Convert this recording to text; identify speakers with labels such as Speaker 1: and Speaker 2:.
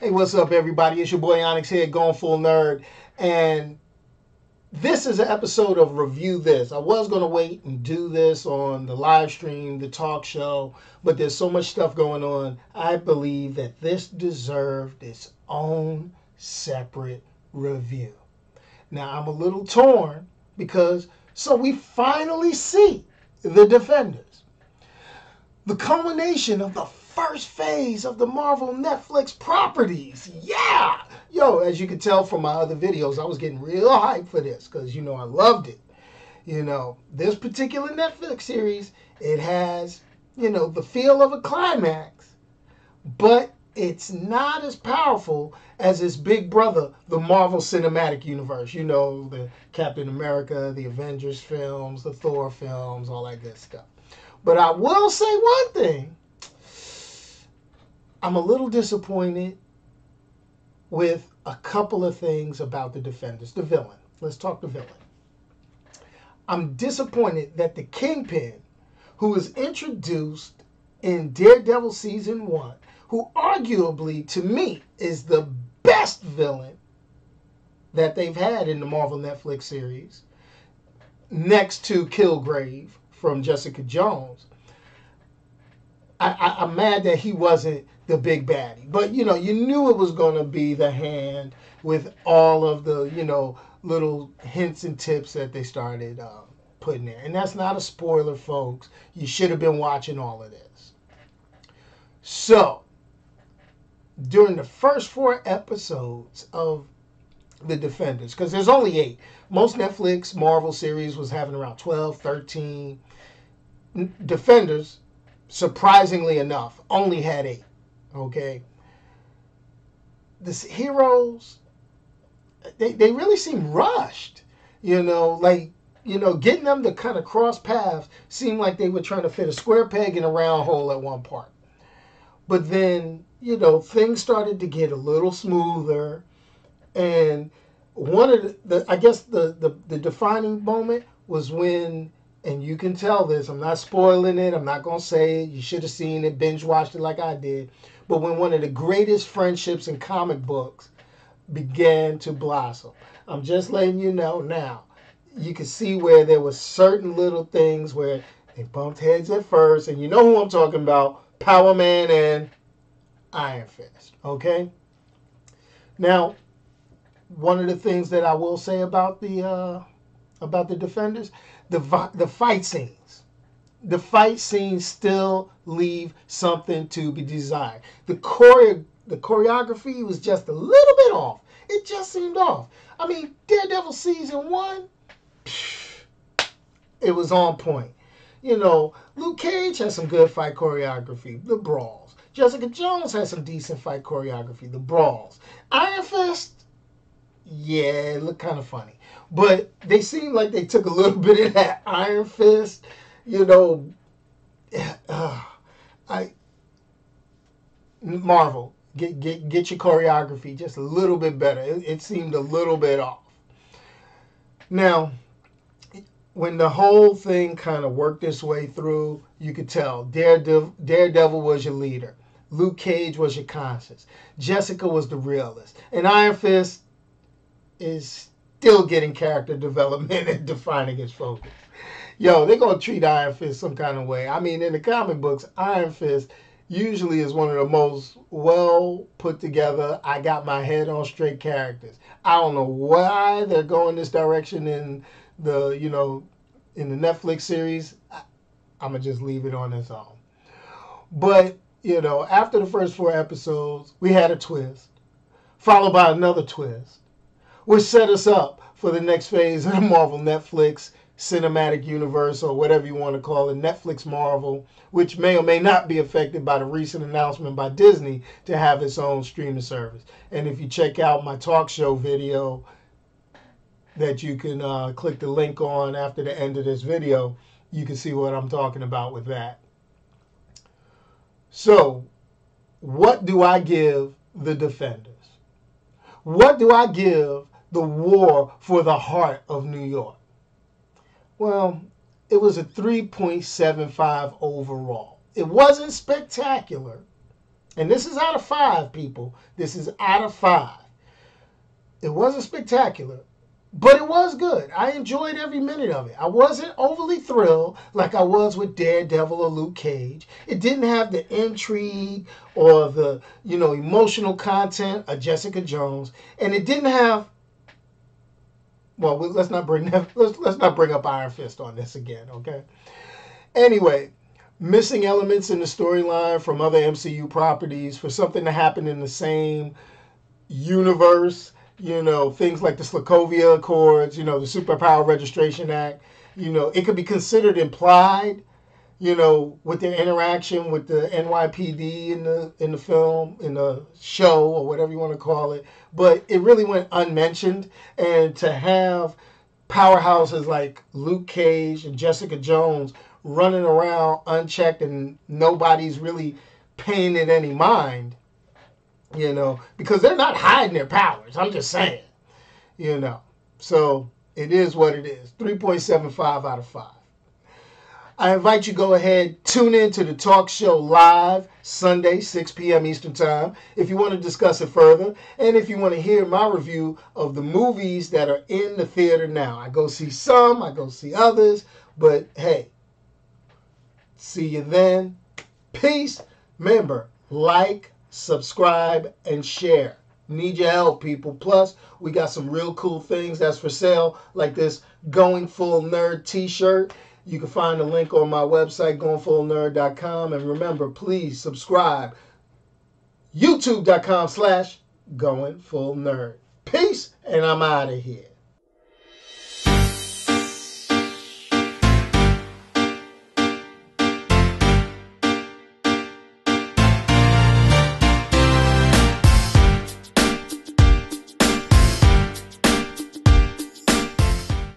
Speaker 1: Hey, what's up, everybody? It's your boy Onyx here, Going Full Nerd. And this is an episode of Review This. I was going to wait and do this on the live stream, the talk show, but there's so much stuff going on. I believe that this deserved its own separate review. Now, I'm a little torn because so we finally see the Defenders. The culmination of the first phase of the Marvel Netflix properties. Yeah! Yo, as you can tell from my other videos, I was getting real hyped for this because, I loved it. This particular Netflix series, it has, the feel of a climax, but it's not as powerful as its big brother, the Marvel Cinematic Universe. The Captain America, the Avengers films, the Thor films, all that good stuff. But I will say one thing. I'm a little disappointed with a couple of things about the Defenders. The villain. Let's talk the villain. I'm disappointed that the Kingpin, who was introduced in Daredevil Season 1, who arguably, to me, is the best villain that they've had in the Marvel Netflix series, next to Kilgrave from Jessica Jones. I'm mad that he wasn't the big baddie. But, you knew it was going to be the Hand with all of the, little hints and tips that they started putting there. And that's not a spoiler, folks. You should have been watching all of this. So, during the first 4 episodes of The Defenders, because there's only 8. Most Netflix Marvel series was having around 12, 13. Defenders, surprisingly enough, only had 8. Okay? The heroes, they really seem rushed. Getting them to kind of cross paths seemed like they were trying to fit a square peg in a round hole at one part. But then, things started to get a little smoother. And one of the defining moment was when, and you can tell this, I'm not spoiling it, I'm not going to say it, you should have seen it, binge watched it like I did, but when one of the greatest friendships in comic books began to blossom. I'm just letting you know now. You can see where there were certain little things where they bumped heads at first, and you know who I'm talking about, Power Man and Iron Fist, okay? Now, one of the things that I will say about the Defenders, the fight scenes. The fight scenes still leave something to be desired. The choreography was just a little bit off. It just seemed off. I mean, Daredevil Season 1, it was on point. Luke Cage has some good fight choreography, the brawls. Jessica Jones has some decent fight choreography, the brawls. Iron Fist, yeah, it looked kind of funny. But they seemed like they took a little bit of that Iron Fist, Marvel, get your choreography just a little bit better. It seemed a little bit off. Now, when the whole thing kind of worked its way through, you could tell Daredevil was your leader. Luke Cage was your conscience. Jessica was the realist. And Iron Fist is still getting character development and defining his focus. They're going to treat Iron Fist some kind of way. I mean, in the comic books, Iron Fist usually is one of the most well put together, I got my head on straight characters. I don't know why they're going this direction in the, in the Netflix series. I'm going to just leave it on its own. But, after the first 4 episodes, we had a twist, followed by another twist, which set us up for the next phase of the Marvel Netflix Cinematic Universe, or whatever you want to call it, Netflix Marvel, which may or may not be affected by the recent announcement by Disney to have its own streaming service. And if you check out my talk show video that you can click the link on after the end of this video, you can see what I'm talking about with that. So, what do I give the Defenders? What do I give the War for the Heart of New York? Well, it was a 3.75 overall. It wasn't spectacular, And this is out of 5, people. This is out of 5. It wasn't spectacular, but it was good. I enjoyed every minute of it. I wasn't overly thrilled like I was with Daredevil or Luke Cage. It didn't have the intrigue or the, emotional content of Jessica Jones, and it didn't have. Well, let's not bring that. Let's not bring up Iron Fist on this again, okay? Anyway, missing elements in the storyline from other MCU properties for something to happen in the same universe. Things like the Sokovia Accords, the Superpower Registration Act. It could be considered implied, with their interaction with the NYPD in the film, in the show, or whatever you want to call it. But it really went unmentioned. And to have powerhouses like Luke Cage and Jessica Jones running around unchecked and nobody's really paying it any mind, because they're not hiding their powers. I'm just saying, So it is what it is. 3.75 out of 5. I invite you to go ahead, tune in to the talk show live Sunday, 6 p.m. Eastern Time, if you want to discuss it further, and if you want to hear my review of the movies that are in the theater now. I go see some, I go see others, but hey, see you then. Peace. Remember, like, subscribe, and share. Need your help, people. Plus, we got some real cool things that's for sale, like this Going Full Nerd t-shirt. You can find the link on my website, GoingFullNerd.com. And remember, please subscribe. YouTube.com/GoingFullNerd. Peace, and I'm out of here.